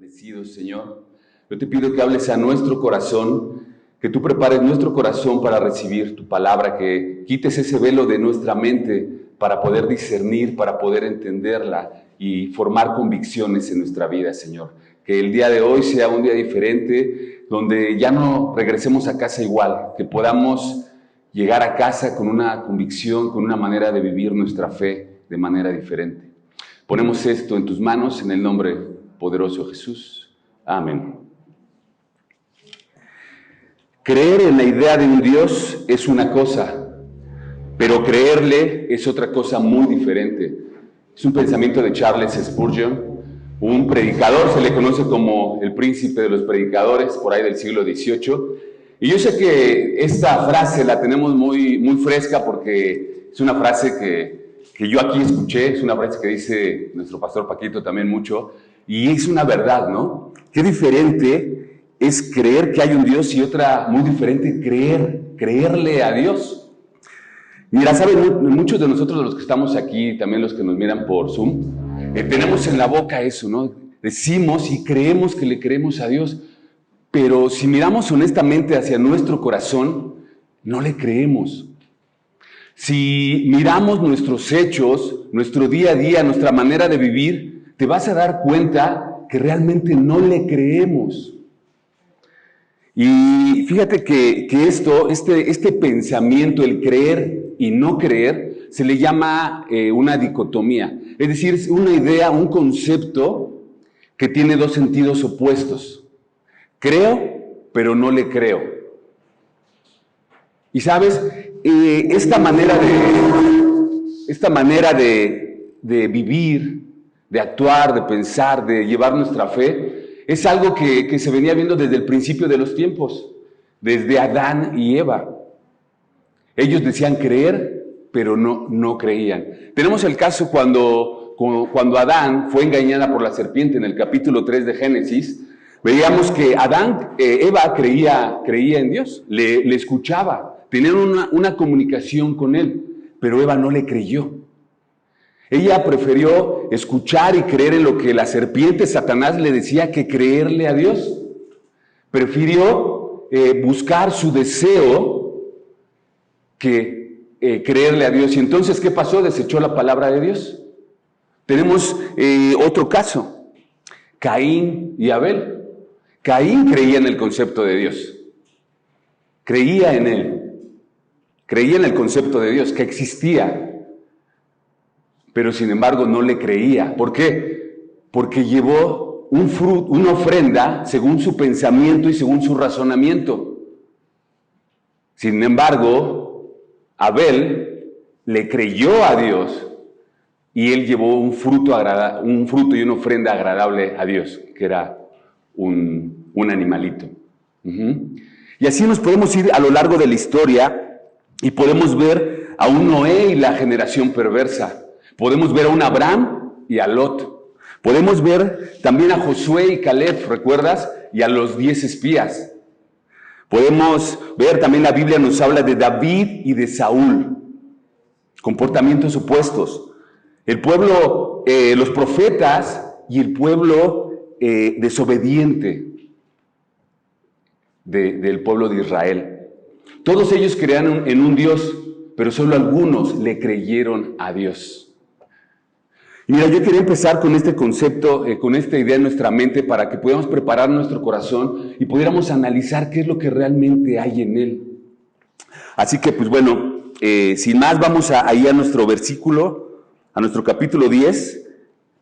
bendecidos, Señor. Yo te pido que hables a nuestro corazón, que tú prepares nuestro corazón para recibir tu palabra, que quites ese velo de nuestra mente para poder discernir, para poder entenderla y formar convicciones en nuestra vida, Señor. Que el día de hoy sea un día diferente, donde ya no regresemos a casa igual, que podamos llegar a casa con una convicción, con una manera de vivir nuestra fe de manera diferente. Ponemos esto en tus manos en el nombre poderoso de Jesús. Amén. Creer en la idea de un Dios es una cosa, pero creerle es otra cosa muy diferente. Es un pensamiento de Charles Spurgeon, un predicador, se le conoce como el príncipe de los predicadores, por ahí del siglo XVIII. Y yo sé que esta frase la tenemos muy fresca porque es una frase que yo aquí escuché, es una frase que dice nuestro pastor Paquito también mucho, y es una verdad, ¿no? Qué diferente es creer que hay un Dios y otra muy diferente, creerle a Dios. Mira, saben, muchos de nosotros, de los que estamos aquí, también los que nos miran por Zoom, tenemos en la boca eso, ¿no? Decimos y creemos que le creemos a Dios, pero si miramos honestamente hacia nuestro corazón, no le creemos. Si miramos nuestros hechos, nuestro día a día, nuestra manera de vivir, te vas a dar cuenta que realmente no le creemos. Y fíjate que este pensamiento, el creer y no creer, se le llama una dicotomía. Es decir, es una idea, un concepto que tiene dos sentidos opuestos. Creo, pero no le creo. Y sabes, esta manera de vivir, de actuar, de pensar, de llevar nuestra fe, es algo que se venía viendo desde el principio de los tiempos, desde Adán y Eva. Ellos decían creer, pero no creían. Tenemos el caso cuando Adán fue engañada por la serpiente en el capítulo 3 de Génesis. Veíamos que Eva creía en Dios, le escuchaba, tenían una comunicación con él, pero Eva no le creyó. Ella prefirió escuchar y creer en lo que la serpiente, Satanás, le decía que creerle a Dios. Prefirió buscar su deseo que creerle a Dios. Y entonces, ¿qué pasó? Desechó la palabra de Dios. Tenemos otro caso, Caín y Abel. Caín creía en el concepto de Dios. Creía en él. Creía en el concepto de Dios, que existía. Pero sin embargo no le creía. ¿Por qué? Porque llevó una ofrenda según su pensamiento y según su razonamiento. Sin embargo, Abel le creyó a Dios y él llevó un fruto y una ofrenda agradable a Dios, que era un animalito. Y así nos podemos ir a lo largo de la historia y podemos ver a un Noé y la generación perversa. Podemos ver a un Abraham y a Lot. Podemos ver también a Josué y Caleb, ¿recuerdas? Y a los 10 espías. Podemos ver, también la Biblia nos habla de David y de Saúl. Comportamientos opuestos. El pueblo, los profetas y el pueblo desobediente del pueblo de Israel. Todos ellos creían en un Dios, pero solo algunos le creyeron a Dios. Y mira, yo quería empezar con este concepto, con esta idea en nuestra mente para que pudiéramos preparar nuestro corazón y pudiéramos analizar qué es lo que realmente hay en él. Así que, pues bueno, sin más, vamos ahí a nuestro versículo, a nuestro capítulo 10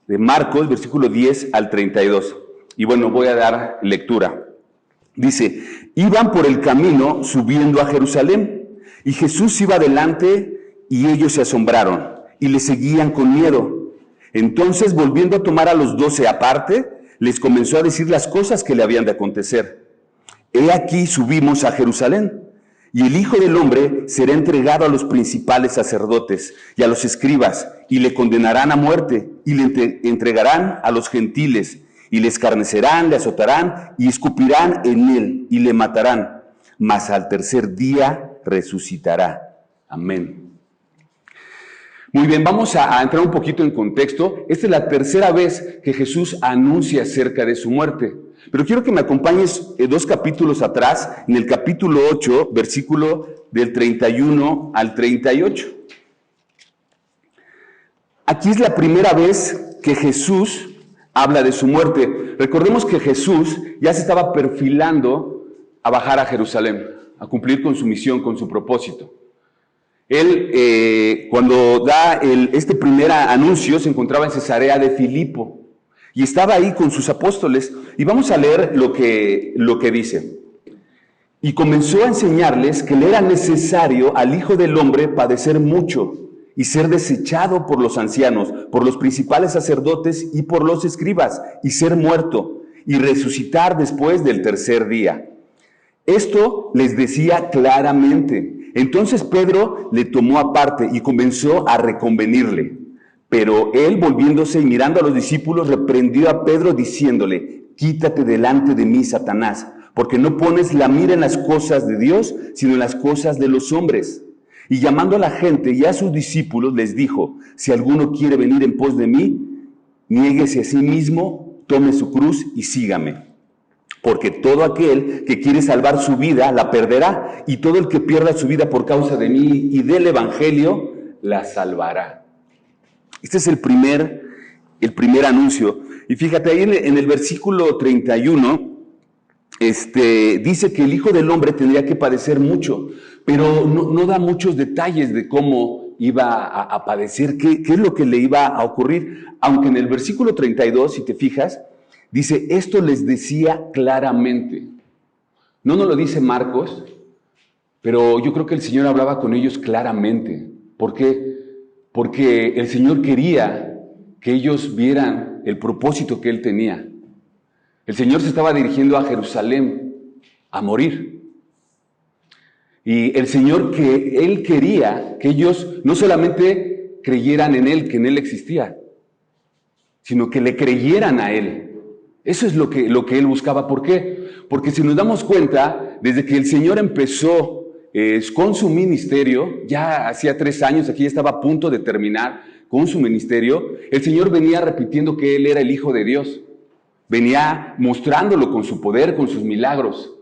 de Marcos, versículo 10 al 32. Y bueno, voy a dar lectura. Dice, iban por el camino subiendo a Jerusalén, y Jesús iba adelante, y ellos se asombraron, y le seguían con miedo. Entonces, volviendo a tomar a los 12 aparte, les comenzó a decir las cosas que le habían de acontecer. He aquí subimos a Jerusalén, y el Hijo del Hombre será entregado a los principales sacerdotes y a los escribas, y le condenarán a muerte, y le entregarán a los gentiles, y le escarnecerán, le azotarán, y escupirán en él, y le matarán. Mas al tercer día resucitará. Amén. Muy bien, vamos a entrar un poquito en contexto. Esta es la tercera vez que Jesús anuncia acerca de su muerte. Pero quiero que me acompañes 2 capítulos atrás, en el capítulo 8, versículo del 31 al 38. Aquí es la primera vez que Jesús habla de su muerte. Recordemos que Jesús ya se estaba perfilando a bajar a Jerusalén, a cumplir con su misión, con su propósito. Él, cuando da este primer anuncio, se encontraba en Cesarea de Filipo y estaba ahí con sus apóstoles. Y vamos a leer lo que dice. Y comenzó a enseñarles que le era necesario al Hijo del Hombre padecer mucho y ser desechado por los ancianos, por los principales sacerdotes y por los escribas, y ser muerto y resucitar después del tercer día. Esto les decía claramente. Entonces Pedro le tomó aparte y comenzó a reconvenirle. Pero él, volviéndose y mirando a los discípulos, reprendió a Pedro diciéndole: quítate delante de mí, Satanás, porque no pones la mira en las cosas de Dios, sino en las cosas de los hombres. Y llamando a la gente y a sus discípulos, les dijo: si alguno quiere venir en pos de mí, niéguese a sí mismo, tome su cruz y sígame. Porque todo aquel que quiere salvar su vida la perderá, y todo el que pierda su vida por causa de mí y del Evangelio la salvará. Este es el primer anuncio. Y fíjate, ahí en el versículo 31, dice que el Hijo del Hombre tendría que padecer mucho, pero no da muchos detalles de cómo iba a padecer, qué es lo que le iba a ocurrir. Aunque en el versículo 32, si te fijas, dice: esto les decía claramente. No nos lo dice Marcos, pero yo creo que el Señor hablaba con ellos claramente. ¿Por qué? Porque el Señor quería que ellos vieran el propósito que Él tenía. El Señor se estaba dirigiendo a Jerusalén a morir. Y el Señor, que Él quería que ellos no solamente creyeran en Él, que en Él existía, sino que le creyeran a Él. Eso es lo que Él buscaba. ¿Por qué? Porque si nos damos cuenta, desde que el Señor empezó con su ministerio, ya hacía 3 años, aquí ya estaba a punto de terminar con su ministerio, el Señor venía repitiendo que Él era el Hijo de Dios. Venía mostrándolo con su poder, con sus milagros.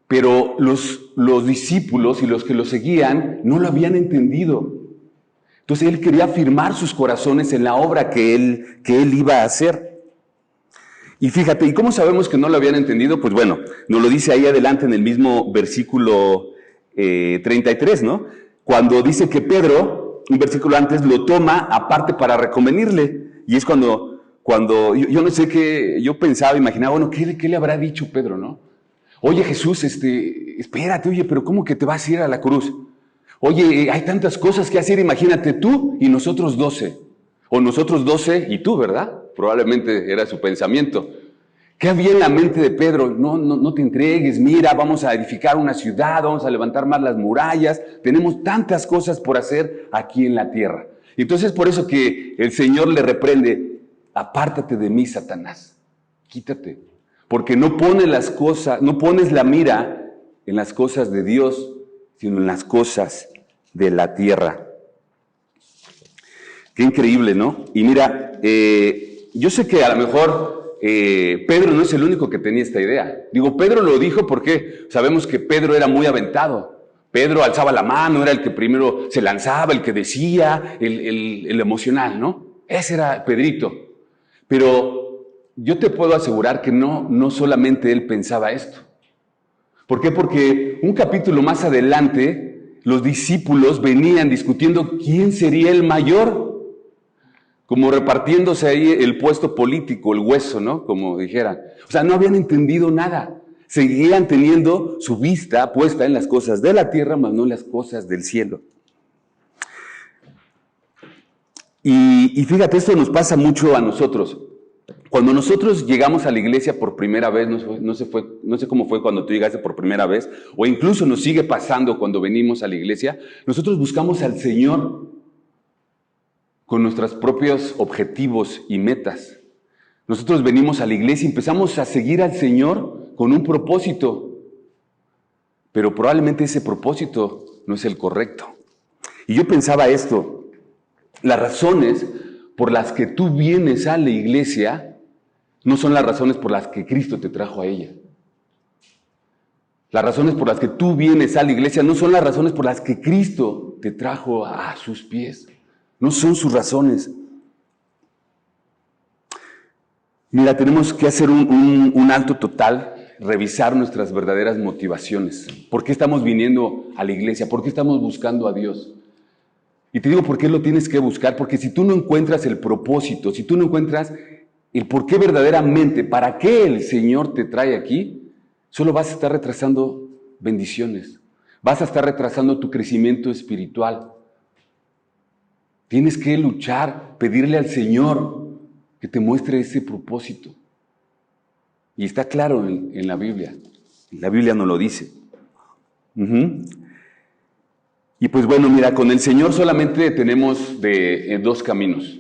Pero los discípulos y los que lo seguían no lo habían entendido. Entonces Él quería afirmar sus corazones en la obra que Él iba a hacer. Y fíjate, ¿y cómo sabemos que no lo habían entendido? Pues bueno, nos lo dice ahí adelante en el mismo versículo 33, ¿no? Cuando dice que Pedro, un versículo antes, lo toma aparte para reconvenirle. Y es cuando yo no sé qué, yo pensaba, imaginaba, bueno, ¿qué le habrá dicho Pedro, no? Oye, Jesús, espérate, oye, pero ¿cómo que te vas a ir a la cruz? Oye, hay tantas cosas que hacer, imagínate tú y nosotros 12. O nosotros 12 y tú, ¿verdad? Probablemente era su pensamiento. ¿Qué había en la mente de Pedro? No te entregues, mira, vamos a edificar una ciudad, vamos a levantar más las murallas, tenemos tantas cosas por hacer aquí en la tierra. Y entonces por eso que el Señor le reprende: apártate de mí, Satanás, quítate, porque no pones la mira en las cosas de Dios, sino en las cosas de la tierra. Qué increíble, ¿no? Y mira, yo sé que a lo mejor Pedro no es el único que tenía esta idea. Digo, Pedro lo dijo porque sabemos que Pedro era muy aventado. Pedro alzaba la mano, era el que primero se lanzaba, el que decía, el emocional, ¿no? Ese era Pedrito. Pero yo te puedo asegurar que no solamente él pensaba esto. ¿Por qué? Porque un capítulo más adelante, los discípulos venían discutiendo quién sería el mayor, como repartiéndose ahí el puesto político, el hueso, ¿no? Como dijeran. O sea, no habían entendido nada. Seguían teniendo su vista puesta en las cosas de la tierra, mas no en las cosas del cielo. Y fíjate, esto nos pasa mucho a nosotros. Cuando nosotros llegamos a la iglesia por primera vez, no sé cómo fue cuando tú llegaste por primera vez, o incluso nos sigue pasando cuando venimos a la iglesia, nosotros buscamos al Señor con nuestros propios objetivos y metas. Nosotros venimos a la iglesia y empezamos a seguir al Señor con un propósito, pero probablemente ese propósito no es el correcto. Y yo pensaba esto: Las razones por las que tú vienes a la iglesia no son las razones por las que Cristo te trajo a ella. Las razones por las que tú vienes a la iglesia no son las razones por las que Cristo te trajo a sus pies. No son sus razones. Mira, tenemos que hacer un alto total, revisar nuestras verdaderas motivaciones. ¿Por qué estamos viniendo a la iglesia? ¿Por qué estamos buscando a Dios? Y te digo por qué lo tienes que buscar, porque si tú no encuentras el propósito, si tú no encuentras el por qué verdaderamente, para qué el Señor te trae aquí, solo vas a estar retrasando bendiciones. Vas a estar retrasando tu crecimiento espiritual. Tienes que luchar, pedirle al Señor que te muestre ese propósito. Y está claro en la Biblia. La Biblia nos lo dice. Y pues bueno, mira, con el Señor solamente tenemos dos caminos.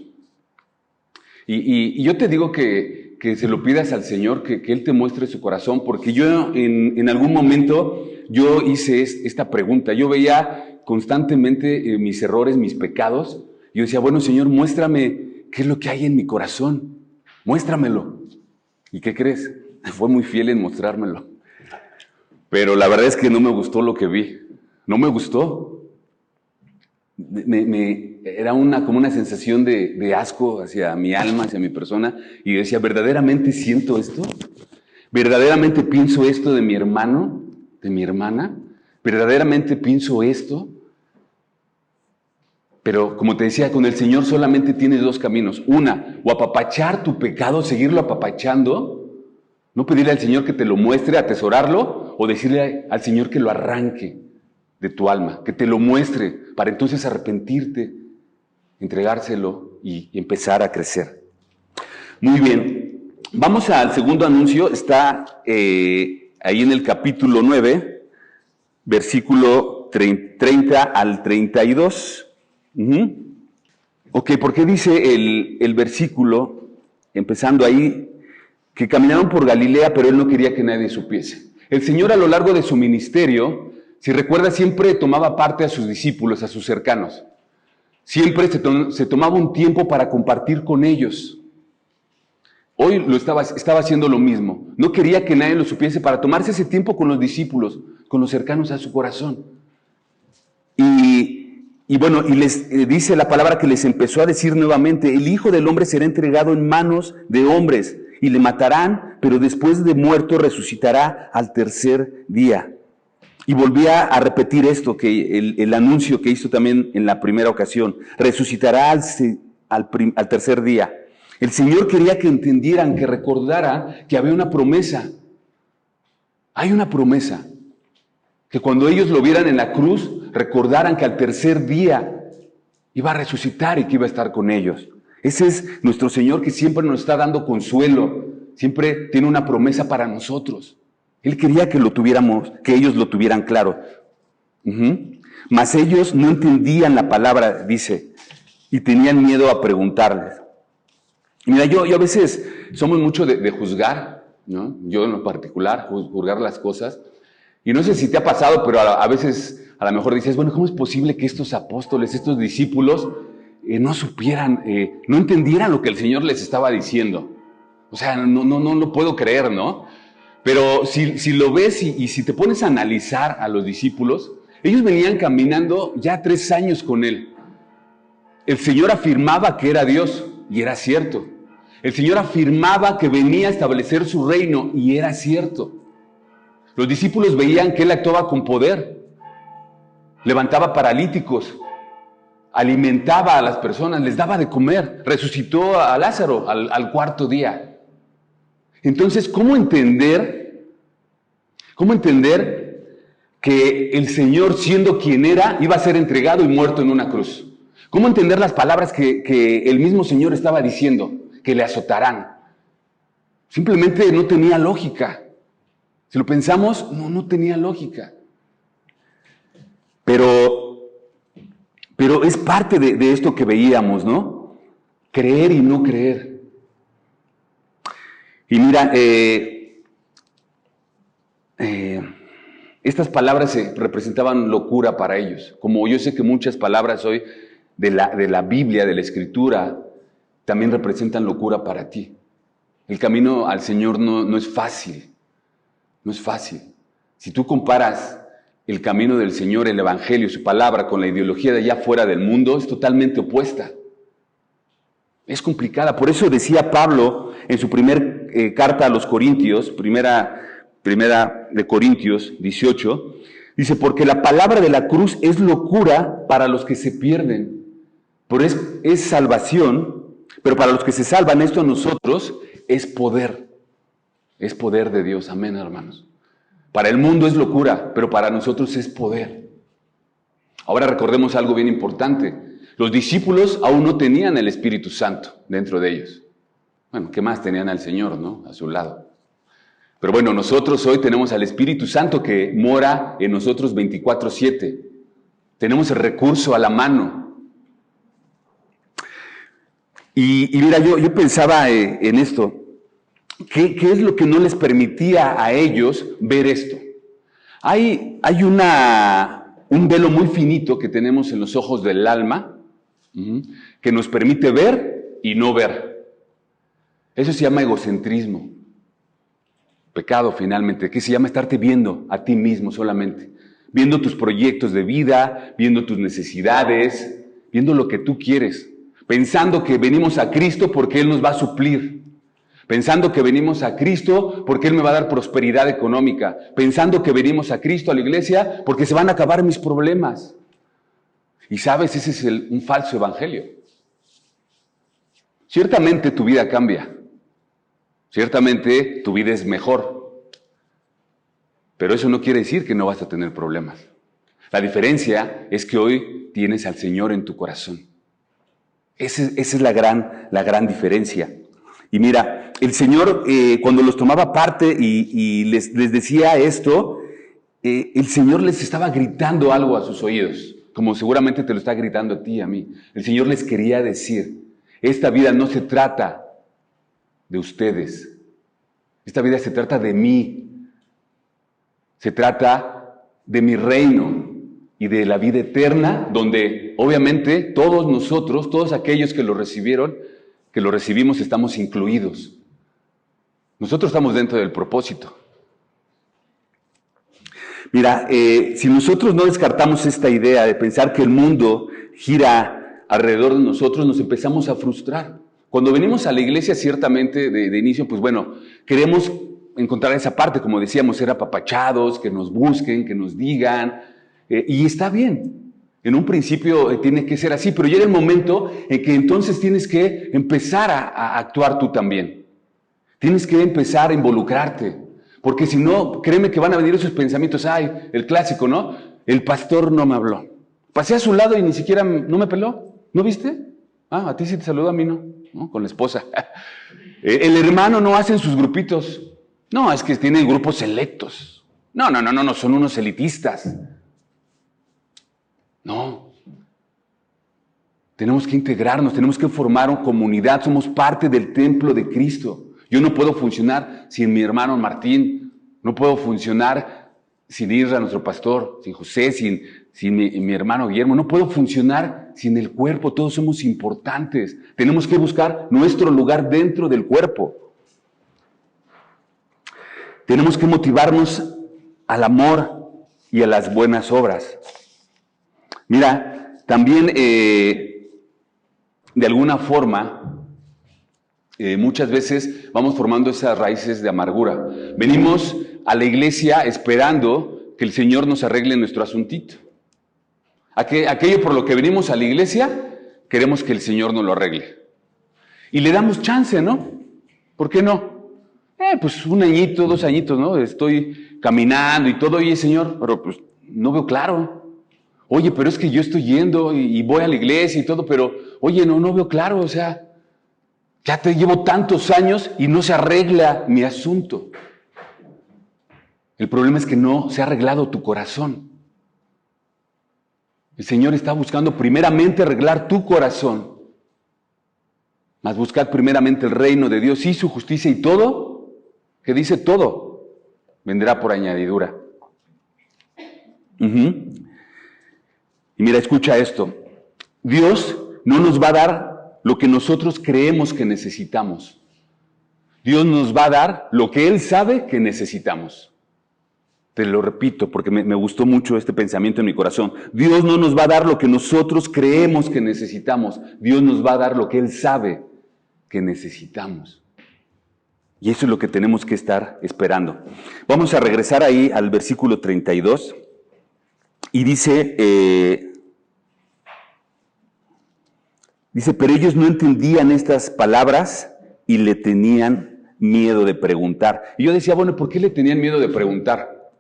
Y yo te digo que se lo pidas al Señor, que Él te muestre su corazón, porque yo en algún momento yo hice esta pregunta. Yo veía constantemente mis errores, mis pecados. Yo decía, bueno, Señor, muéstrame qué es lo que hay en mi corazón. Muéstramelo. ¿Y qué crees? Fue muy fiel en mostrármelo. Pero la verdad es que no me gustó lo que vi. No me gustó. Era como una sensación de asco hacia mi alma, hacia mi persona. Y yo decía, ¿verdaderamente siento esto? ¿Verdaderamente pienso esto de mi hermano, de mi hermana? ¿Verdaderamente pienso esto? Pero como te decía, con el Señor solamente tienes dos caminos. Una, o apapachar tu pecado, seguirlo apapachando. No pedirle al Señor que te lo muestre, atesorarlo, o decirle al Señor que lo arranque de tu alma, que te lo muestre, para entonces arrepentirte, entregárselo y empezar a crecer. Muy bien, vamos al segundo anuncio, está ahí en el capítulo 9, versículo 30 al 32. Ok, ¿por qué dice el versículo, empezando ahí, que caminaron por Galilea, pero él no quería que nadie supiese? El Señor a lo largo de su ministerio, si recuerdas, siempre tomaba parte a sus discípulos, a sus cercanos. Siempre se tomaba un tiempo para compartir con ellos. Hoy estaba haciendo lo mismo. No quería que nadie lo supiese, para tomarse ese tiempo con los discípulos, con los cercanos a su corazón. Y bueno, y les dice la palabra que les empezó a decir nuevamente, el Hijo del Hombre será entregado en manos de hombres y le matarán, pero después de muerto resucitará al tercer día. Y volvía a repetir esto, que el anuncio que hizo también en la primera ocasión, resucitará al tercer día. El Señor quería que entendieran, que recordaran que había una promesa. Hay una promesa. Que cuando ellos lo vieran en la cruz, recordaran que al tercer día iba a resucitar y que iba a estar con ellos. Ese es nuestro Señor, que siempre nos está dando consuelo, siempre tiene una promesa para nosotros. Él quería que ellos lo tuvieran claro. Mas ellos no entendían la palabra, dice, y tenían miedo a preguntarles. Mira, yo a veces somos mucho de juzgar, ¿no? Yo en lo particular, juzgar las cosas. Y no sé si te ha pasado, pero a veces a lo mejor dices, bueno, ¿cómo es posible que estos apóstoles, estos discípulos, no supieran, no entendieran lo que el Señor les estaba diciendo? O sea, no lo puedo creer, ¿no? Pero si lo ves y si te pones a analizar a los discípulos, ellos venían caminando ya 3 años con Él. El Señor afirmaba que era Dios, y era cierto. El Señor afirmaba que venía a establecer su reino, y era cierto. Los discípulos veían que Él actuaba con poder, levantaba paralíticos, alimentaba a las personas, les daba de comer, resucitó a Lázaro al 4º día. Entonces, ¿cómo entender que el Señor, siendo quien era, iba a ser entregado y muerto en una cruz? ¿Cómo entender las palabras que el mismo Señor estaba diciendo, que le azotarán? Simplemente no tenía lógica. Si lo pensamos, no tenía lógica. Pero es parte de esto que veíamos, ¿no? Creer y no creer. Y mira, estas palabras representaban locura para ellos. Como yo sé que muchas palabras hoy de la Biblia, de la Escritura, también representan locura para ti. El camino al Señor no es fácil, no es fácil. Si tú comparas el camino del Señor, el Evangelio, su palabra, con la ideología de allá fuera del mundo, es totalmente opuesta. Es complicada. Por eso decía Pablo en su primer carta a los Corintios, primera de Corintios 18, dice, porque la palabra de la cruz es locura para los que se pierden, pero es salvación, pero para los que se salvan, esto a nosotros es poder de Dios. Amén, hermanos. Para el mundo es locura, pero para nosotros es poder. Ahora recordemos algo bien importante. Los discípulos aún no tenían el Espíritu Santo dentro de ellos. Bueno, ¿qué más? Tenían al Señor, ¿no? A su lado. Pero bueno, nosotros hoy tenemos al Espíritu Santo que mora en nosotros 24/7. Tenemos el recurso a la mano. Y mira, yo pensaba en esto. ¿Qué es lo que no les permitía a ellos ver esto? Hay un velo muy finito que tenemos en los ojos del alma, que nos permite ver y no ver. Eso se llama egocentrismo. Pecado finalmente, que se llama estarte viendo a ti mismo solamente. Viendo tus proyectos de vida, viendo tus necesidades, viendo lo que tú quieres. Pensando que venimos a Cristo porque Él nos va a suplir. Pensando que venimos a Cristo porque Él me va a dar prosperidad económica. Pensando que venimos a Cristo, a la iglesia, porque se van a acabar mis problemas. Y sabes, ese es un falso evangelio. Ciertamente tu vida cambia. Ciertamente tu vida es mejor. Pero eso no quiere decir que no vas a tener problemas. La diferencia es que hoy tienes al Señor en tu corazón. Esa es la gran diferencia. Y mira, el Señor cuando los tomaba parte y les decía esto, el Señor les estaba gritando algo a sus oídos, como seguramente te lo está gritando a ti y a mí. El Señor les quería decir, esta vida no se trata de ustedes, esta vida se trata de mí, se trata de mi reino y de la vida eterna, donde obviamente todos nosotros, todos aquellos que lo recibimos, estamos incluidos. Nosotros estamos dentro del propósito. Mira, si nosotros no descartamos esta idea de pensar que el mundo gira alrededor de nosotros, nos empezamos a frustrar. Cuando venimos a la iglesia, ciertamente, de inicio, pues bueno, queremos encontrar esa parte, como decíamos, ser apapachados, que nos busquen, que nos digan, y está bien. En un principio tiene que ser así, pero llega el momento en que entonces tienes que empezar a actuar tú también. Tienes que empezar a involucrarte, porque si no, créeme que van a venir esos pensamientos, ay, el clásico, ¿no? El pastor no me habló. Pasé a su lado y ni siquiera no me peló, ¿no viste? Ah, a ti sí te saludó, a mí no, con la esposa. El hermano no hace en sus grupitos. No, es que tienen grupos selectos. No, son unos elitistas. No. Tenemos que integrarnos, tenemos que formar una comunidad, somos parte del templo de Cristo. Yo no puedo funcionar sin mi hermano Martín, no puedo funcionar sin Isra, nuestro pastor, sin José, sin mi hermano Guillermo, no puedo funcionar sin el cuerpo, todos somos importantes. Tenemos que buscar nuestro lugar dentro del cuerpo. Tenemos que motivarnos al amor y a las buenas obras. Mira, también de alguna forma, muchas veces vamos formando esas raíces de amargura. Venimos a la iglesia esperando que el Señor nos arregle nuestro asuntito. Aquello por lo que venimos a la iglesia, queremos que el Señor nos lo arregle. Y le damos chance, ¿no? ¿Por qué no? Pues 1 añito, 2 añitos, ¿no? Estoy caminando y todo, oye, Señor, pero pues no veo claro. Oye, pero es que yo estoy yendo y voy a la iglesia y todo, pero, oye, no veo claro, o sea, ya te llevo tantos años y no se arregla mi asunto. El problema es que no se ha arreglado tu corazón. El Señor está buscando primeramente arreglar tu corazón, más buscar primeramente el reino de Dios y su justicia y todo, que dice todo, vendrá por añadidura. Y mira, escucha esto. Dios no nos va a dar lo que nosotros creemos que necesitamos. Dios nos va a dar lo que Él sabe que necesitamos. Te lo repito porque me gustó mucho este pensamiento en mi corazón. Dios no nos va a dar lo que nosotros creemos que necesitamos. Dios nos va a dar lo que Él sabe que necesitamos. Y eso es lo que tenemos que estar esperando. Vamos a regresar ahí al versículo 32. Y dice, pero ellos no entendían estas palabras y le tenían miedo de preguntar. Y yo decía, bueno, ¿por qué le tenían miedo de preguntar?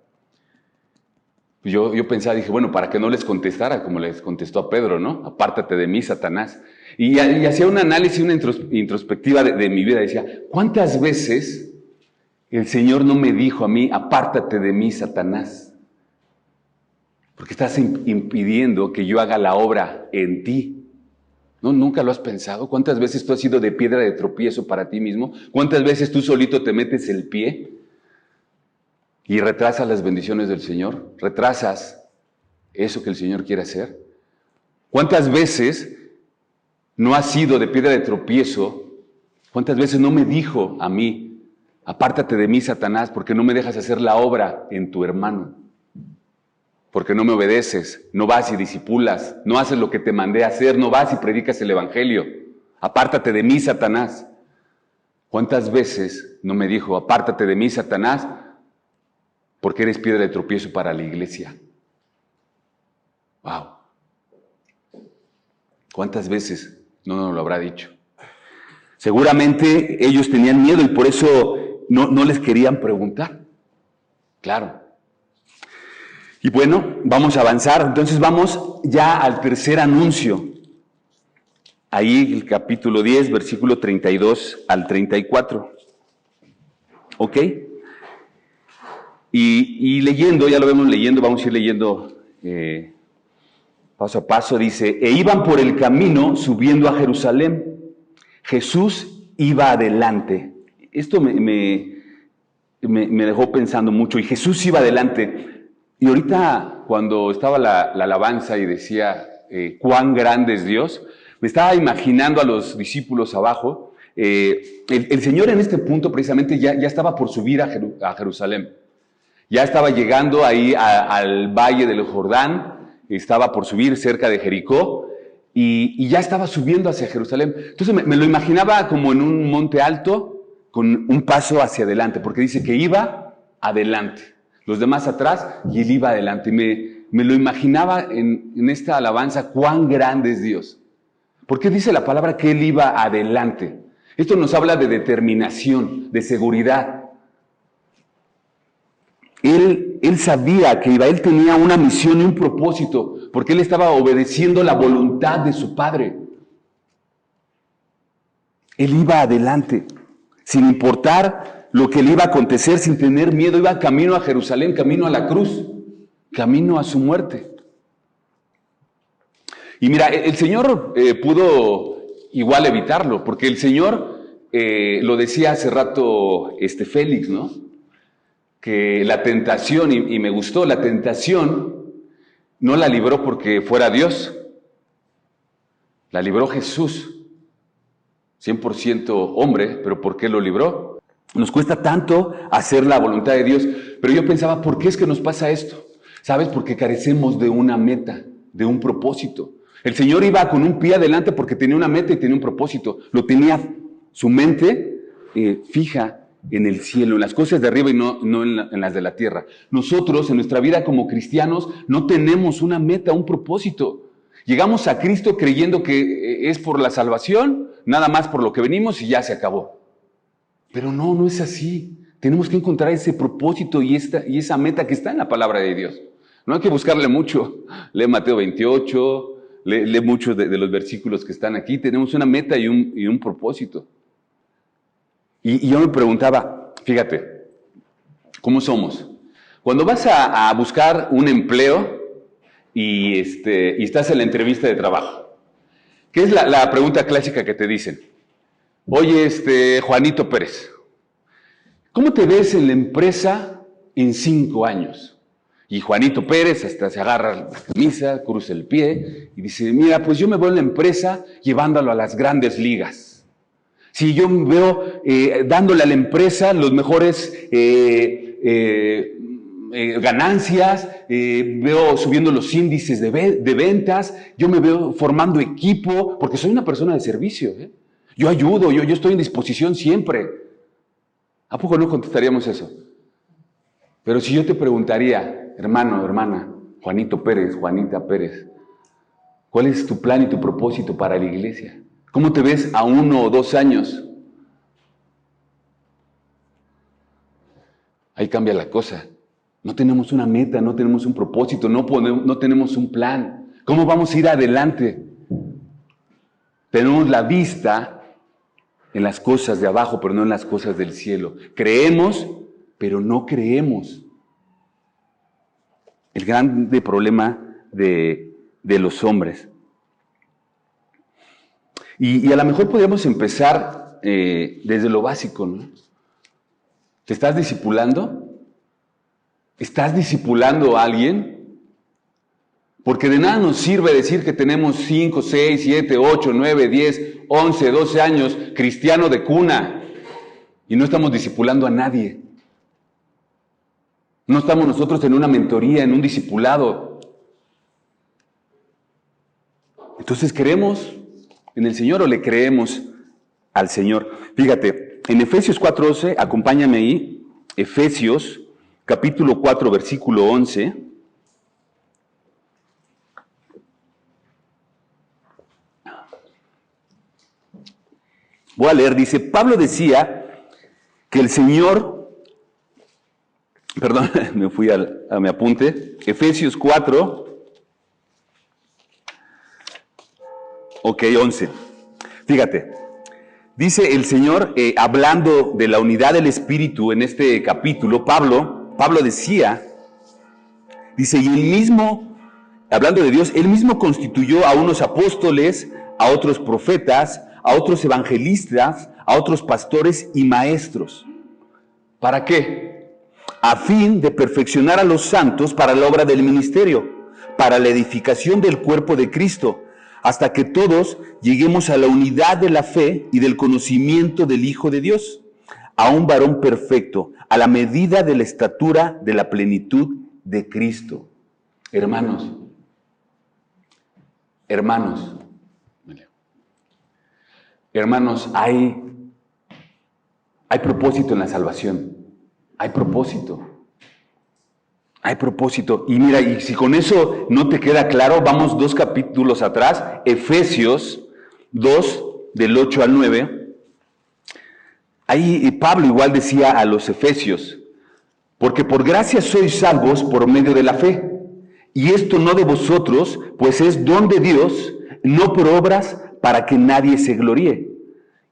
Yo pensaba, dije, bueno, para que no les contestara como les contestó a Pedro, ¿no? Apártate de mí, Satanás. Y hacía un análisis, una introspectiva de mi vida. Decía, ¿cuántas veces el Señor no me dijo a mí, apártate de mí, Satanás? Porque estás impidiendo que yo haga la obra en ti. ¿No? ¿Nunca lo has pensado? ¿Cuántas veces tú has sido de piedra de tropiezo para ti mismo? ¿Cuántas veces tú solito te metes el pie y retrasas las bendiciones del Señor? ¿Retrasas eso que el Señor quiere hacer? ¿Cuántas veces no has sido de piedra de tropiezo? ¿Cuántas veces no me dijo a mí, apártate de mí, Satanás, porque no me dejas hacer la obra en tu hermano? Porque no me obedeces, no vas y disipulas, no haces lo que te mandé a hacer, no vas y predicas el evangelio. Apártate de mí, Satanás. ¿Cuántas veces no me dijo, apártate de mí, Satanás, porque eres piedra de tropiezo para la iglesia? ¡Wow! ¿Cuántas veces no nos lo habrá dicho? Seguramente ellos tenían miedo y por eso no les querían preguntar. Claro. Y bueno, vamos a avanzar. Entonces vamos ya al tercer anuncio. Ahí el capítulo 10, versículo 32 al 34. ¿Ok? Y leyendo, ya lo vemos leyendo, vamos a ir leyendo paso a paso. Dice, e iban por el camino subiendo a Jerusalén. Jesús iba adelante. Esto me dejó pensando mucho. Y Jesús iba adelante. Y ahorita, cuando estaba la alabanza y decía, cuán grande es Dios, me estaba imaginando a los discípulos abajo. El Señor en este punto precisamente ya estaba por subir a Jerusalén. Ya estaba llegando ahí al valle del Jordán, estaba por subir cerca de Jericó y ya estaba subiendo hacia Jerusalén. Entonces me lo imaginaba como en un monte alto con un paso hacia adelante, porque dice que iba adelante. Los demás atrás y él iba adelante. Me lo imaginaba en esta alabanza, cuán grande es Dios. ¿Por qué dice la palabra que él iba adelante? Esto nos habla de determinación, de seguridad. Él sabía que él tenía una misión y un propósito, porque él estaba obedeciendo la voluntad de su Padre. Él iba adelante, sin importar lo que le iba a acontecer, sin tener miedo. Iba camino a Jerusalén, camino a la cruz, camino a su muerte. Y mira, el Señor pudo igual evitarlo, porque el Señor lo decía hace rato Félix, ¿no? Que la tentación, y me gustó, la tentación no la libró porque fuera Dios, la libró Jesús, 100% hombre, pero ¿por qué lo libró? Nos cuesta tanto hacer la voluntad de Dios, pero yo pensaba, ¿por qué es que nos pasa esto? ¿Sabes? Porque carecemos de una meta, de un propósito. El Señor iba con un pie adelante porque tenía una meta y tenía un propósito. Lo tenía su mente fija en el cielo, en las cosas de arriba y no en las de la tierra. Nosotros, en nuestra vida como cristianos, no tenemos una meta, un propósito. Llegamos a Cristo creyendo que es por la salvación, nada más por lo que venimos y ya se acabó. Pero no es así. Tenemos que encontrar ese propósito y esa meta que está en la palabra de Dios. No hay que buscarle mucho. Lee Mateo 28, lee muchos de los versículos que están aquí. Tenemos una meta y un propósito. Y yo me preguntaba, fíjate, ¿cómo somos? Cuando vas a buscar un empleo y estás en la entrevista de trabajo, ¿qué es la pregunta clásica que te dicen? Oye, Juanito Pérez, ¿cómo te ves en la empresa en 5 años? Y Juanito Pérez hasta se agarra la camisa, cruza el pie y dice, mira, pues yo me veo en la empresa llevándolo a las grandes ligas. Si yo me veo dándole a la empresa los mejores ganancias, veo subiendo los índices de ventas, yo me veo formando equipo, porque soy una persona de servicio. Yo ayudo, yo estoy en disposición siempre. ¿A poco no contestaríamos eso? Pero si yo te preguntaría, hermano, hermana, Juanito Pérez, Juanita Pérez, ¿cuál es tu plan y tu propósito para la iglesia? ¿Cómo te ves a 1 o 2 años? Ahí cambia la cosa. No tenemos una meta, no tenemos un propósito, no tenemos un plan. ¿Cómo vamos a ir adelante? Tenemos la vista en las cosas de abajo, pero no en las cosas del cielo. Creemos, pero no creemos. El grande problema de los hombres. Y a lo mejor podríamos empezar desde lo básico, ¿no? ¿Te estás discipulando? ¿Estás discipulando a alguien? Porque de nada nos sirve decir que tenemos 5, 6, 7, 8, 9, 10, 11, 12 años cristiano de cuna y no estamos discipulando a nadie. No estamos nosotros en una mentoría, en un discipulado. Entonces, ¿creemos en el Señor o le creemos al Señor? Fíjate, en Efesios 4:11, acompáñame ahí, Efesios capítulo 4, versículo 11. Voy a leer, dice, Pablo decía que el Señor... Perdón, me fui a mi apunte. Efesios 4, 11. Fíjate, dice el Señor, hablando de la unidad del Espíritu en este capítulo, Pablo decía, dice, y él mismo, hablando de Dios, él mismo constituyó a unos apóstoles, a otros profetas, a otros evangelistas, a otros pastores y maestros. ¿Para qué? A fin de perfeccionar a los santos para la obra del ministerio, para la edificación del cuerpo de Cristo, hasta que todos lleguemos a la unidad de la fe y del conocimiento del Hijo de Dios, a un varón perfecto, a la medida de la estatura de la plenitud de Cristo. Hermanos, hay propósito en la salvación. Hay propósito. Y mira, y si con eso no te queda claro, vamos 2 capítulos atrás, Efesios 2, del 8 al 9. Ahí Pablo igual decía a los efesios, porque por gracia sois salvos por medio de la fe, y esto no de vosotros, pues es don de Dios, no por obras para que nadie se gloríe.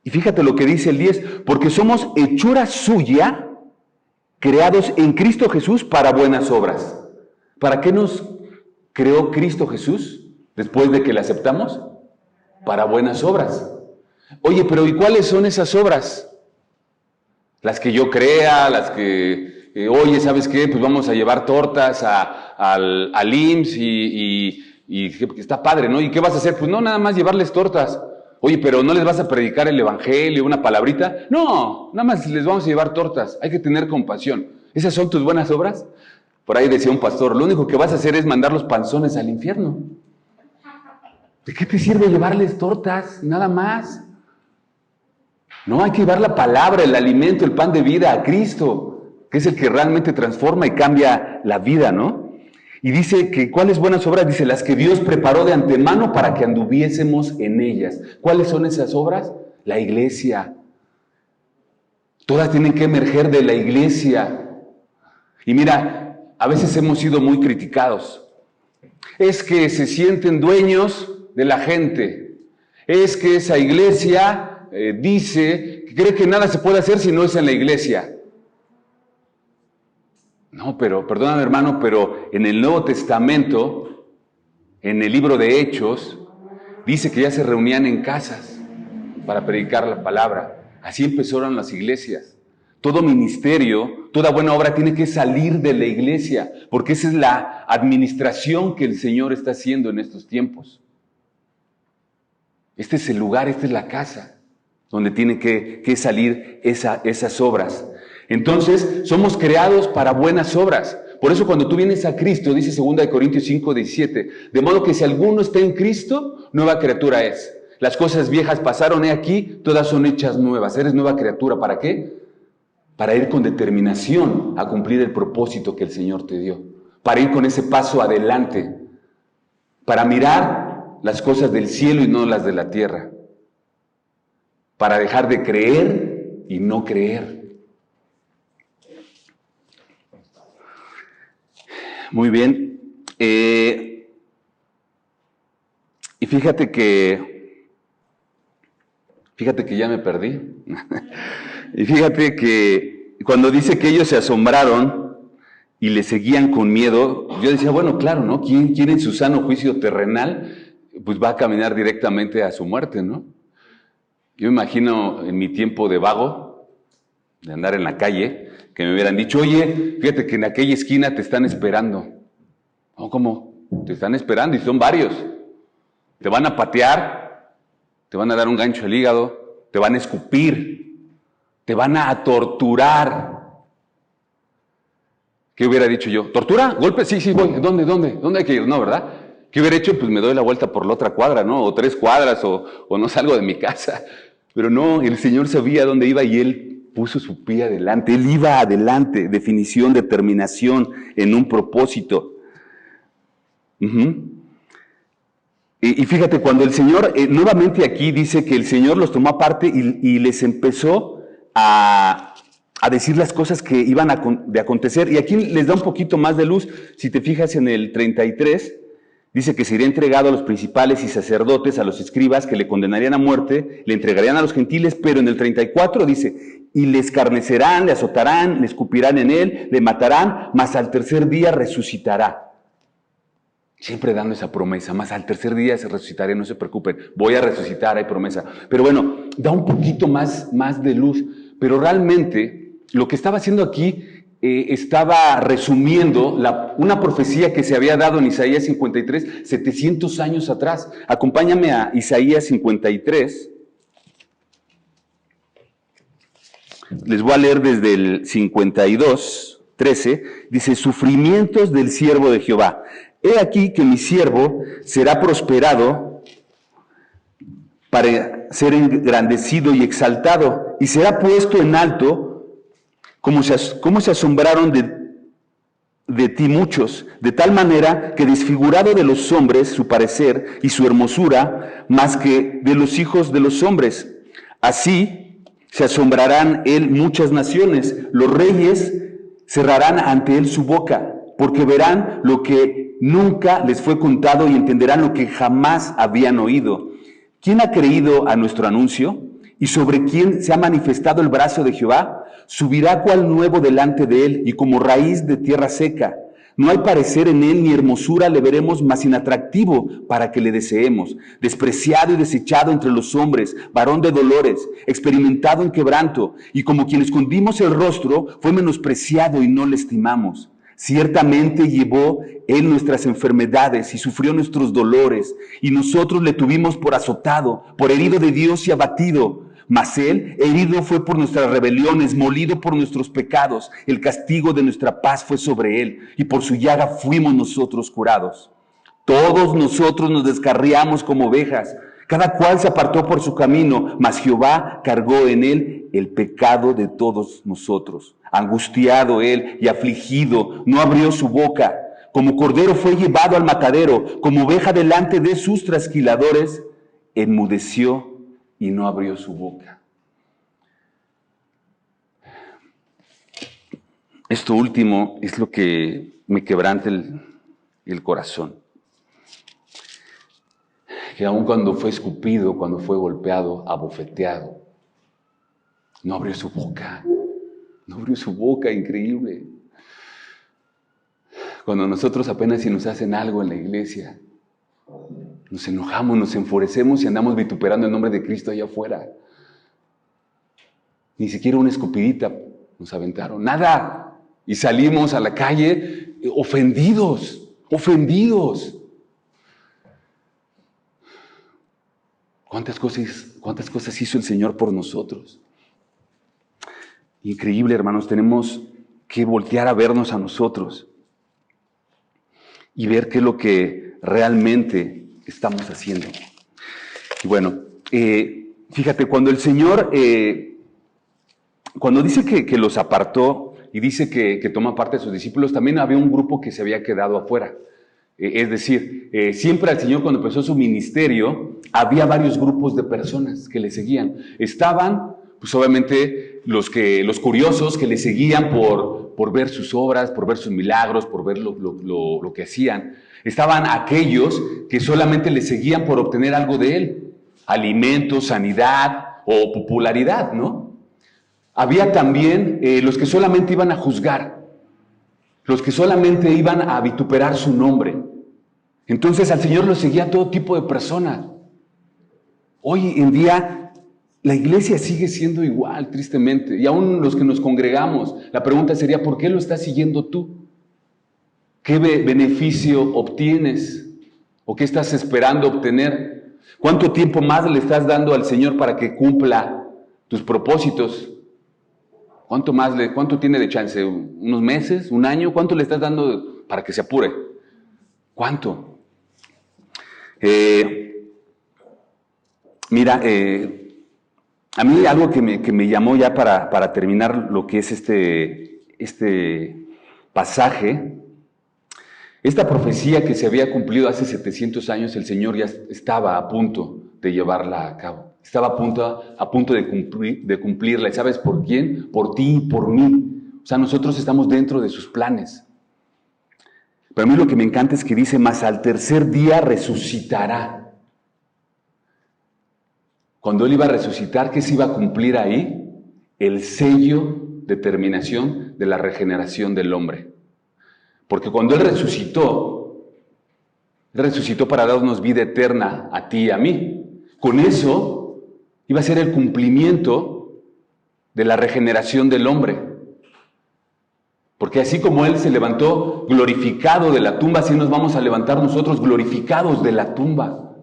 Y fíjate lo que dice el 10, porque somos hechura suya, creados en Cristo Jesús para buenas obras. ¿Para qué nos creó Cristo Jesús después de que le aceptamos? Para buenas obras. Oye, pero ¿y cuáles son esas obras? Las que yo crea, las que, oye, ¿sabes qué? Pues vamos a llevar tortas al IMSS y está padre, ¿no? ¿Y qué vas a hacer? Pues no, nada más llevarles tortas. Oye, pero ¿no les vas a predicar el evangelio, una palabrita? No, nada más les vamos a llevar tortas. Hay que tener compasión. ¿Esas son tus buenas obras? Por ahí decía un pastor, lo único que vas a hacer es mandar los panzones al infierno. ¿De qué te sirve llevarles tortas? Nada más. No, hay que llevar la palabra, el alimento, el pan de vida a Cristo, que es el que realmente transforma y cambia la vida, ¿no? Y dice que, ¿cuáles buenas obras? Dice, las que Dios preparó de antemano para que anduviésemos en ellas. ¿Cuáles son esas obras? La iglesia. Todas tienen que emerger de la iglesia. Y mira, a veces hemos sido muy criticados. Es que se sienten dueños de la gente. Es que esa iglesia dice que cree que nada se puede hacer si no es en la iglesia. No, pero, perdóname hermano, pero en el Nuevo Testamento, en el libro de Hechos, dice que ya se reunían en casas para predicar la palabra. Así empezaron las iglesias. Todo ministerio, toda buena obra tiene que salir de la iglesia, porque esa es la administración que el Señor está haciendo en estos tiempos. Este es el lugar, esta es la casa donde tienen que salir esas obras. Entonces, somos creados para buenas obras. Por eso cuando tú vienes a Cristo, dice 2 Corintios 5:17, de modo que si alguno está en Cristo, nueva criatura es. Las cosas viejas pasaron, he aquí, todas son hechas nuevas. Eres nueva criatura, ¿para qué? Para ir con determinación a cumplir el propósito que el Señor te dio. Para ir con ese paso adelante. Para mirar las cosas del cielo y no las de la tierra. Para dejar de creer y no creer. Muy bien. Y fíjate que ya me perdí. Y fíjate que cuando dice que ellos se asombraron y le seguían con miedo, yo decía, bueno, claro, ¿no? ¿Quién en su sano juicio terrenal pues va a caminar directamente a su muerte, ¿no? Yo me imagino en mi tiempo de vago, de andar en la calle, que me hubieran dicho, oye, fíjate que en aquella esquina te están esperando. No, ¿cómo? Te están esperando y son varios. Te van a patear, te van a dar un gancho al hígado, te van a escupir, te van a torturar. ¿Qué hubiera dicho yo? ¿Tortura? ¿Golpe? Sí, voy. ¿Dónde hay que ir? No, ¿verdad? ¿Qué hubiera hecho? Pues me doy la vuelta por la otra cuadra, ¿no? O 3 cuadras, o no salgo de mi casa. Pero no, el Señor sabía dónde iba y Él puso su pie adelante. Él iba adelante, definición, determinación, en un propósito. Y fíjate, cuando el Señor, nuevamente aquí dice que el Señor los tomó aparte y les empezó a decir las cosas que iban de acontecer. Y aquí les da un poquito más de luz. Si te fijas en el 33, dice que sería entregado a los principales y sacerdotes, a los escribas, que le condenarían a muerte, le entregarían a los gentiles, pero en el 34 dice, y le escarnecerán, le azotarán, le escupirán en él, le matarán, mas al tercer día resucitará. Siempre dando esa promesa, más al tercer día se resucitaré, no se preocupen, voy a resucitar, hay promesa. Pero bueno, da un poquito más de luz, pero realmente lo que estaba haciendo aquí estaba resumiendo una profecía que se había dado en Isaías 53, 700 años atrás. Acompáñame a Isaías 53. Les voy a leer desde el 52, 13. Dice, sufrimientos del siervo de Jehová. He aquí que mi siervo será prosperado para ser engrandecido y exaltado, y será puesto en alto, como se asombraron de ti muchos, de tal manera que desfigurado de los hombres su parecer y su hermosura, más que de los hijos de los hombres. Así se asombrarán él muchas naciones, los reyes cerrarán ante él su boca, porque verán lo que nunca les fue contado y entenderán lo que jamás habían oído. ¿Quién ha creído a nuestro anuncio? ¿Y sobre quién se ha manifestado el brazo de Jehová? Subirá cual nuevo delante de él, y como raíz de tierra seca. No hay parecer en él ni hermosura le veremos, más inatractivo para que le deseemos. Despreciado y desechado entre los hombres, varón de dolores, experimentado en quebranto, y como quien escondimos el rostro, fue menospreciado y no le estimamos. Ciertamente llevó él nuestras enfermedades y sufrió nuestros dolores, y nosotros le tuvimos por azotado, por herido de Dios y abatido. Mas él herido fue por nuestras rebeliones, molido por nuestros pecados. El castigo de nuestra paz fue sobre él, y por su llaga fuimos nosotros curados. Todos nosotros nos descarriamos como ovejas, cada cual se apartó por su camino, mas Jehová cargó en él el pecado de todos nosotros. Angustiado él y afligido, no abrió su boca. Como cordero fue llevado al matadero, como oveja delante de sus trasquiladores, enmudeció y no abrió su boca. Esto último es lo que me quebranta el corazón. Que aun cuando fue escupido, cuando fue golpeado, abofeteado, no abrió su boca. No abrió su boca, increíble. Cuando nosotros apenas si nos hacen algo en la iglesia, nos enojamos, nos enfurecemos y andamos vituperando el nombre de Cristo allá afuera. Ni siquiera una escupidita nos aventaron, nada. Y salimos a la calle ofendidos. ¿Cuántas cosas hizo el Señor por nosotros? Increíble, hermanos, tenemos que voltear a vernos a nosotros y ver qué es lo que realmente estamos haciendo. Y bueno, fíjate, cuando el Señor, cuando dice que los apartó y dice que toma parte de sus discípulos, también había un grupo que se había quedado afuera. Es decir, siempre al Señor cuando empezó su ministerio, había varios grupos de personas que le seguían. Estaban, pues obviamente, los curiosos que le seguían por ver sus obras, por ver sus milagros, por ver lo que hacían. Estaban aquellos que solamente le seguían por obtener algo de él, alimentos, sanidad o popularidad, ¿no? Había también los que solamente iban a juzgar, los que solamente iban a vituperar su nombre. Entonces al Señor lo seguía todo tipo de personas. Hoy en día la iglesia sigue siendo igual, tristemente. Y aún los que nos congregamos, la pregunta sería, ¿por qué lo estás siguiendo tú? ¿Qué beneficio obtienes? ¿O qué estás esperando obtener? ¿Cuánto tiempo más le estás dando al Señor para que cumpla tus propósitos? ¿Cuánto tiene de chance? ¿Unos meses? ¿Un año? ¿Cuánto le estás dando para que se apure? ¿Cuánto? Mira, a mí algo que me llamó ya para terminar lo que es este pasaje, esta profecía que se había cumplido hace 700 años, el Señor ya estaba a punto de llevarla a cabo. Estaba a punto de cumplirla. ¿Y sabes por quién? Por ti y por mí. O sea, nosotros estamos dentro de sus planes. Pero a mí lo que me encanta es que dice, mas al tercer día resucitará. Cuando Él iba a resucitar, ¿qué se iba a cumplir ahí? El sello de terminación de la regeneración del hombre. Porque cuando Él resucitó para darnos vida eterna a ti y a mí. Con eso iba a ser el cumplimiento de la regeneración del hombre. Porque así como Él se levantó glorificado de la tumba, así nos vamos a levantar nosotros glorificados de la tumba.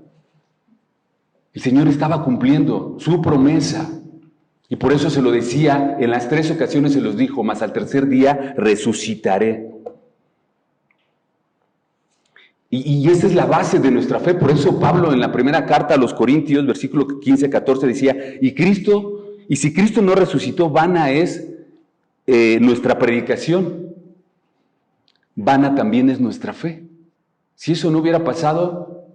El Señor estaba cumpliendo su promesa. Y por eso se lo decía, en las 3 ocasiones se los dijo, mas al tercer día resucitaré. Y esa es la base de nuestra fe. Por eso Pablo en la primera carta a los Corintios, versículo 15-14, decía, y si Cristo no resucitó, vana es nuestra predicación, vana también es nuestra fe. Si eso no hubiera pasado,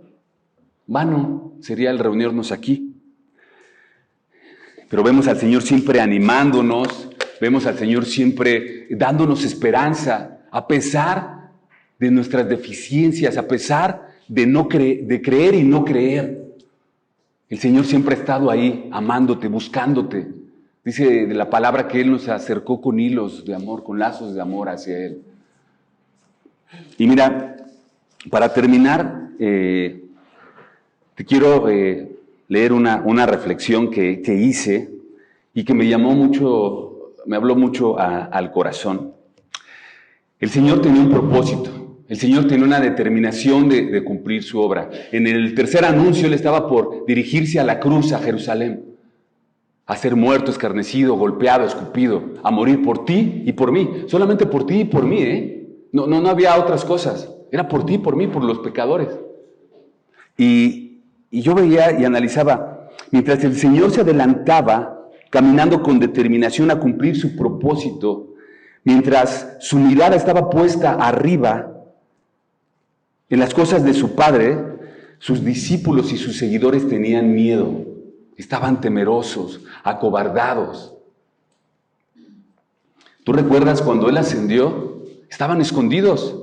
vano sería el reunirnos aquí. Pero vemos al Señor siempre animándonos, vemos al Señor siempre dándonos esperanza, a pesar de nuestras deficiencias, a pesar de creer y no creer. El Señor siempre ha estado ahí, amándote, buscándote. Dice de la palabra que Él nos acercó con hilos de amor, con lazos de amor hacia Él. Y mira, para terminar, te quiero leer una reflexión que hice y que me habló mucho al corazón. El Señor tenía un propósito. El Señor tenía una determinación de cumplir su obra. En el tercer anuncio, Él estaba por dirigirse a la cruz, a Jerusalén, a ser muerto, escarnecido, golpeado, escupido, a morir por ti y por mí. Solamente por ti y por mí, ¿eh? No había otras cosas. Era por ti y por mí, por los pecadores. Y yo veía y analizaba, mientras el Señor se adelantaba, caminando con determinación a cumplir su propósito, mientras su mirada estaba puesta arriba, en las cosas de su Padre, sus discípulos y sus seguidores tenían miedo, estaban temerosos, acobardados. ¿Tú recuerdas cuando Él ascendió? Estaban escondidos.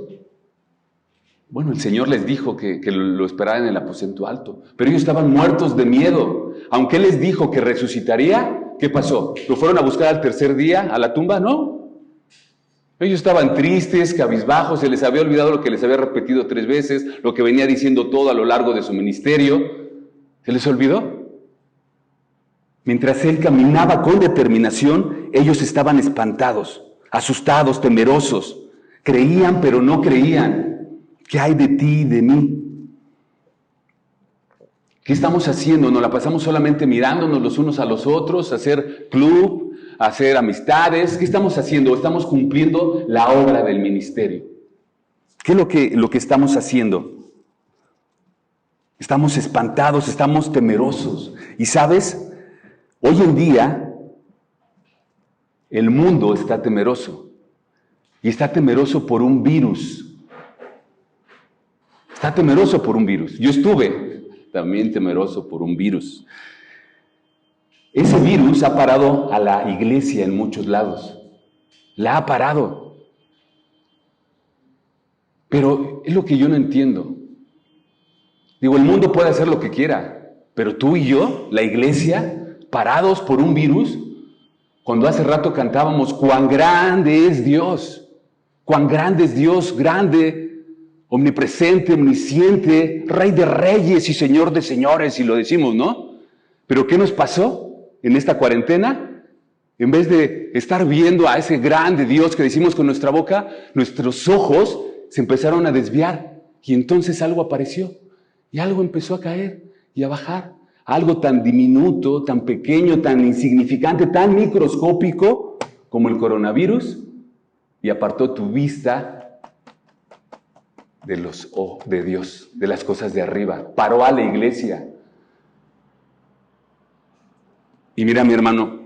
Bueno, el Señor les dijo que lo esperaran en el aposento alto, pero ellos estaban muertos de miedo. Aunque Él les dijo que resucitaría, ¿qué pasó? ¿Lo fueron a buscar al tercer día a la tumba? No. Ellos estaban tristes, cabizbajos, se les había olvidado lo que les había repetido 3 veces, lo que venía diciendo todo a lo largo de su ministerio. ¿Se les olvidó? Mientras Él caminaba con determinación, ellos estaban espantados, asustados, temerosos. Creían, pero no creían. ¿Qué hay de ti y de mí? ¿Qué estamos haciendo? ¿Nos la pasamos solamente mirándonos los unos a los otros, a hacer club, a hacer amistades? ¿Qué estamos haciendo? ¿Estamos cumpliendo la obra del ministerio? ¿Qué es lo que estamos haciendo? Estamos espantados, estamos temerosos. Y ¿sabes? Hoy en día, el mundo está temeroso. Y está temeroso por un virus. Está temeroso por un virus. Yo estuve también temeroso por un virus. Ese virus ha parado a la iglesia en muchos lados. La ha parado. Pero es lo que yo no entiendo. Digo, el mundo puede hacer lo que quiera, pero tú y yo, la iglesia, parados por un virus, cuando hace rato cantábamos, cuán grande es Dios, cuán grande es Dios, grande, omnipresente, omnisciente, Rey de reyes y Señor de señores, y lo decimos, ¿no? Pero ¿qué nos pasó en esta cuarentena? En vez de estar viendo a ese grande Dios que decimos con nuestra boca, nuestros ojos se empezaron a desviar y entonces algo apareció y algo empezó a caer y a bajar. Algo tan diminuto, tan pequeño, tan insignificante, tan microscópico como el coronavirus y apartó tu vista de Dios, de las cosas de arriba. Paró a la iglesia. Y mira, mi hermano,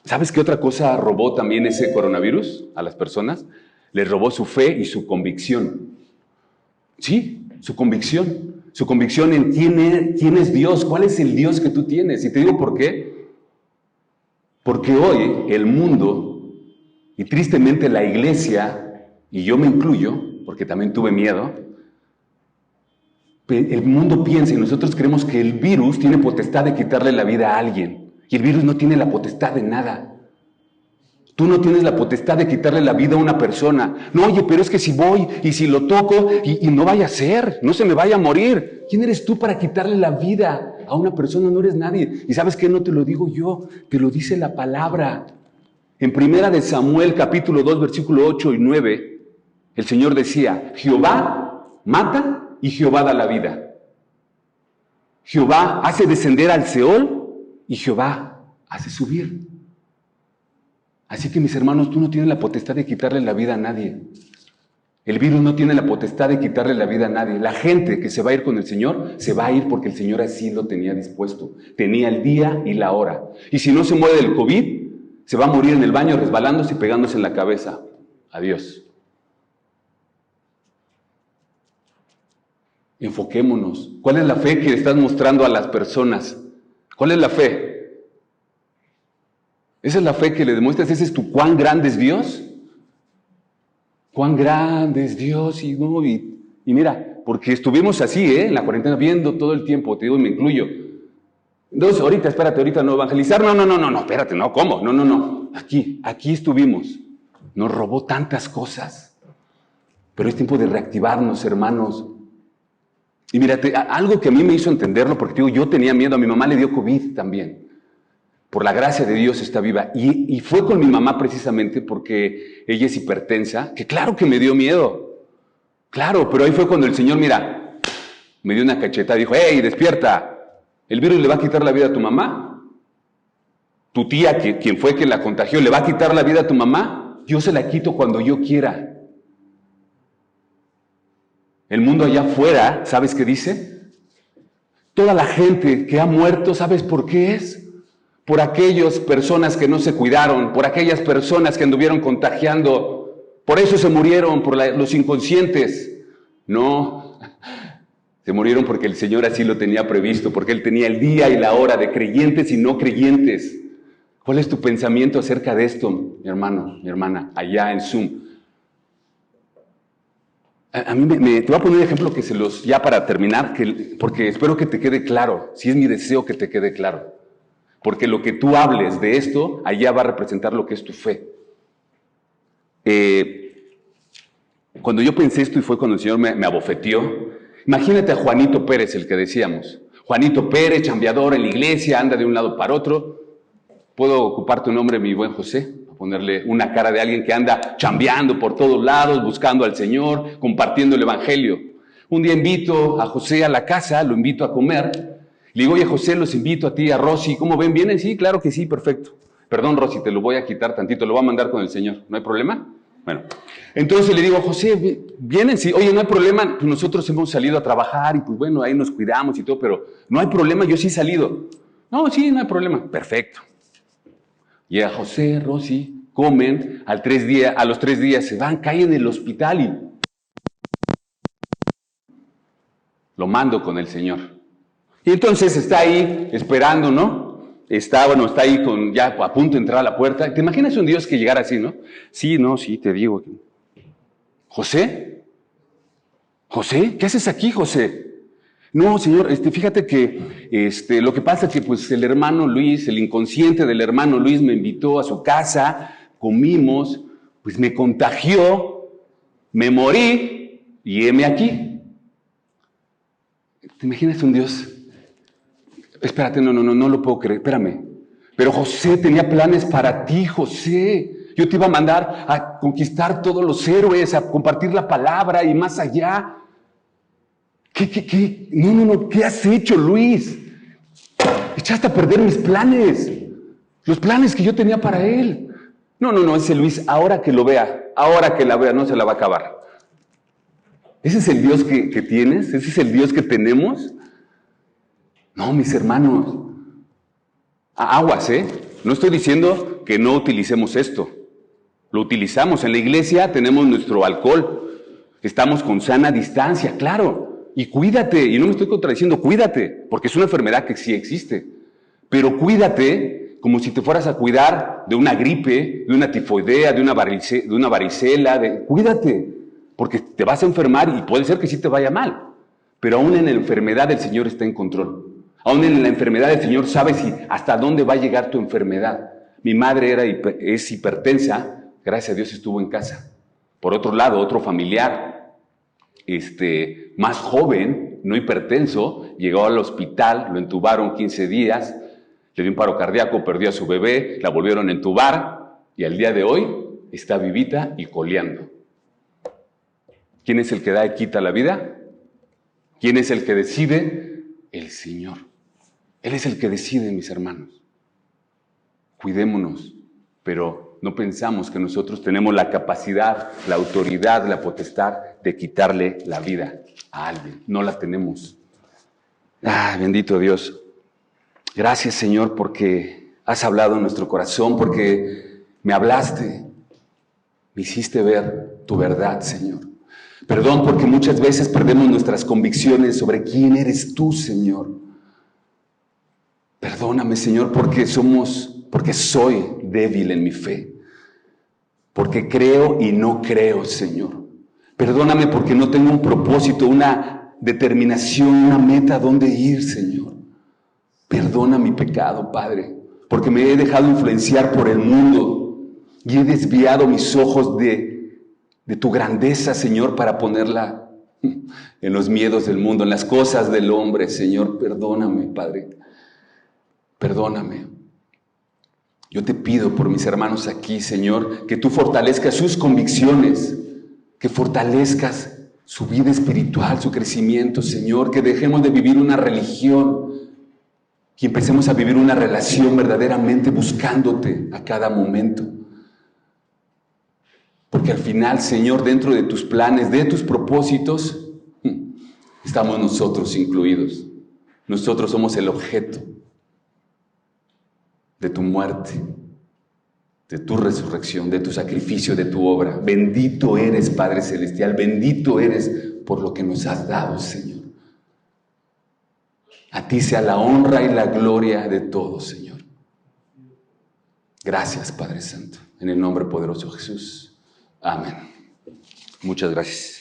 ¿sabes qué otra cosa robó también ese coronavirus a las personas? Les robó su fe y su convicción. Sí, su convicción. Su convicción en quién es Dios, cuál es el Dios que tú tienes. Y te digo por qué. Porque hoy el mundo, y tristemente la iglesia, y yo me incluyo, porque también tuve miedo, el mundo piensa y nosotros creemos que el virus tiene potestad de quitarle la vida a alguien. Y el virus no tiene la potestad de nada. Tú no tienes la potestad de quitarle la vida a una persona. No, oye, pero es que si voy y si lo toco y no vaya a ser, no se me vaya a morir. ¿Quién eres tú para quitarle la vida a una persona? No eres nadie. ¿Y sabes qué? No te lo digo yo, te lo dice la palabra. En 1 Samuel capítulo 2, versículo 8 y 9, el Señor decía, Jehová mata y Jehová da la vida. Jehová hace descender al Seol y Jehová hace subir. Así que mis hermanos, tú no tienes la potestad de quitarle la vida a nadie. El virus no tiene la potestad de quitarle la vida a nadie. La gente que se va a ir con el Señor, se va a ir porque el Señor así lo tenía dispuesto. Tenía el día y la hora. Y si no se muere del COVID, se va a morir en el baño resbalándose y pegándose en la cabeza. Adiós. Enfoquémonos. ¿Cuál es la fe que le estás mostrando a las personas? ¿Cuál es la fe? ¿Esa es la fe que le demuestras? ¿Ese es tu cuán grande es Dios? Cuán grande es Dios. Y mira, porque estuvimos así, en la cuarentena, viendo todo el tiempo, te digo, me incluyo. Entonces, ahorita no evangelizar, no, espérate, no, ¿cómo? No, aquí estuvimos. Nos robó tantas cosas. Pero es tiempo de reactivarnos, hermanos. Y mírate, algo que a mí me hizo entenderlo, porque te digo, yo tenía miedo, a mi mamá le dio COVID también. Por la gracia de Dios está viva. Y fue con mi mamá precisamente porque ella es hipertensa, que claro que me dio miedo. Claro, pero ahí fue cuando el Señor, mira, me dio una cachetada y dijo, ¡hey, despierta! ¿El virus le va a quitar la vida a tu mamá? ¿Tu tía, quien fue que la contagió, le va a quitar la vida a tu mamá? Yo se la quito cuando yo quiera. El mundo allá afuera, ¿sabes qué dice? Toda la gente que ha muerto, ¿sabes por qué es? Por aquellas personas que no se cuidaron, por aquellas personas que anduvieron contagiando, por eso se murieron, por los inconscientes. No, se murieron porque el Señor así lo tenía previsto, porque Él tenía el día y la hora de creyentes y no creyentes. ¿Cuál es tu pensamiento acerca de esto, mi hermano, mi hermana, allá en Zoom? A mí te voy a poner un ejemplo que ya para terminar, porque espero que te quede claro, si es mi deseo que te quede claro. Porque lo que tú hables de esto, allá va a representar lo que es tu fe. Cuando yo pensé esto y fue cuando el Señor me abofeteó, imagínate a Juanito Pérez, el que decíamos. Juanito Pérez, chambeador en la iglesia, anda de un lado para otro. puedo ocupar tu nombre, mi buen José, ponerle una cara de alguien que anda chambeando por todos lados, buscando al Señor, compartiendo el Evangelio. Un día invito a José a la casa, lo invito a comer. Le digo, oye, José, los invito a ti, a Rosy. ¿Cómo ven? ¿Vienen? Sí, claro que sí, perfecto. Perdón, Rosy, te lo voy a quitar tantito, lo voy a mandar con el Señor. ¿No hay problema? Bueno, entonces le digo, José, ¿vienen? Sí, oye, no hay problema, pues nosotros hemos salido a trabajar y pues bueno, ahí nos cuidamos y todo, pero no hay problema, yo sí he salido. No, sí, no hay problema. Perfecto. Llega José, Rosy, comen, a los 3 días se van, caen en el hospital y lo mando con el Señor. Y entonces está ahí esperando, ¿no? Está ahí ya a punto de entrar a la puerta. ¿Te imaginas un Dios que llegara así, no? Sí, no, sí, te digo. ¿José? ¿José? ¿Qué haces aquí, José? No, señor, fíjate que lo que pasa es que pues el hermano Luis, el inconsciente del hermano Luis me invitó a su casa, comimos, pues me contagió, me morí y heme aquí. ¿Te imaginas un Dios? Espérate, no lo puedo creer, espérame. Pero José tenía planes para ti, José. Yo te iba a mandar a conquistar todos los héroes, a compartir la palabra y más allá. ¿Qué? No, ¿qué has hecho, Luis? Echaste a perder mis planes. Los planes que yo tenía para él. No, ese Luis, ahora que la vea, no se la va a acabar. ¿Ese es el Dios que tienes? ¿Ese es el Dios que tenemos? No, mis hermanos. Aguas, ¿eh? No estoy diciendo que no utilicemos esto. Lo utilizamos. En la iglesia tenemos nuestro alcohol. Estamos con sana distancia, claro. Y cuídate, y no me estoy contradiciendo, cuídate, porque es una enfermedad que sí existe. Pero cuídate como si te fueras a cuidar de una gripe, de una tifoidea, de una varicela. Cuídate, porque te vas a enfermar y puede ser que sí te vaya mal. Pero aún en la enfermedad el Señor está en control. Aún en la enfermedad el Señor sabe hasta dónde va a llegar tu enfermedad. Mi madre es hipertensa, gracias a Dios estuvo en casa. Por otro lado, otro familiar, más joven, no hipertenso, llegó al hospital, lo entubaron 15 días, le dio un paro cardíaco, perdió a su bebé, la volvieron a entubar y al día de hoy está vivita y coleando. ¿Quién es el que da y quita la vida? ¿Quién es el que decide? El Señor. Él es el que decide, mis hermanos. Cuidémonos, pero no pensamos que nosotros tenemos la capacidad, la autoridad, la potestad de quitarle la vida a alguien. No la tenemos. Bendito Dios. Gracias, Señor, porque has hablado en nuestro corazón, porque me hablaste, me hiciste ver tu verdad, Señor. Perdón porque muchas veces perdemos nuestras convicciones sobre quién eres tú, Señor. Perdóname, Señor, porque soy débil en mi fe. Porque creo y no creo, Señor. Perdóname porque no tengo un propósito, una determinación, una meta a dónde ir, Señor. Perdona mi pecado, Padre, porque me he dejado influenciar por el mundo y he desviado mis ojos de tu grandeza, Señor, para ponerla en los miedos del mundo, en las cosas del hombre, Señor. Perdóname, Padre. Perdóname. Yo te pido por mis hermanos aquí, Señor, que tú fortalezcas sus convicciones, que fortalezcas su vida espiritual, su crecimiento, Señor, que dejemos de vivir una religión y empecemos a vivir una relación verdaderamente buscándote a cada momento. Porque al final, Señor, dentro de tus planes, de tus propósitos, estamos nosotros incluidos. Nosotros somos el objeto de tu muerte, de tu resurrección, de tu sacrificio, de tu obra. Bendito eres, Padre Celestial, bendito eres por lo que nos has dado, Señor. A ti sea la honra y la gloria de todo, Señor. Gracias, Padre Santo, en el nombre poderoso de Jesús. Amén. Muchas gracias.